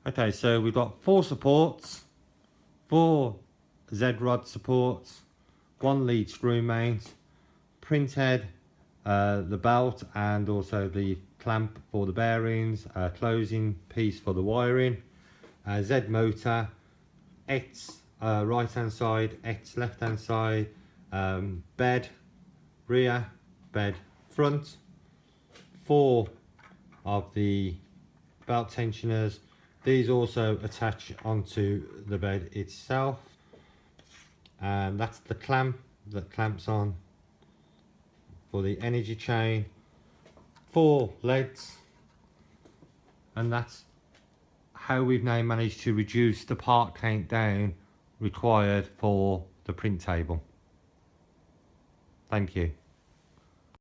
Okay, so we've got 4 supports, 4 Z-rod supports, 1 lead screw mount, print head, the belt and also the clamp for the bearings, closing piece for the wiring, Z motor, X right hand side, X left hand side, bed rear, bed front, 4 of the belt tensioners. These also attach onto the bed itself, and that's the clamp that clamps on for the energy chain, 4 leads, and that's how we've now managed to reduce the part count down required for the print table. Thank you.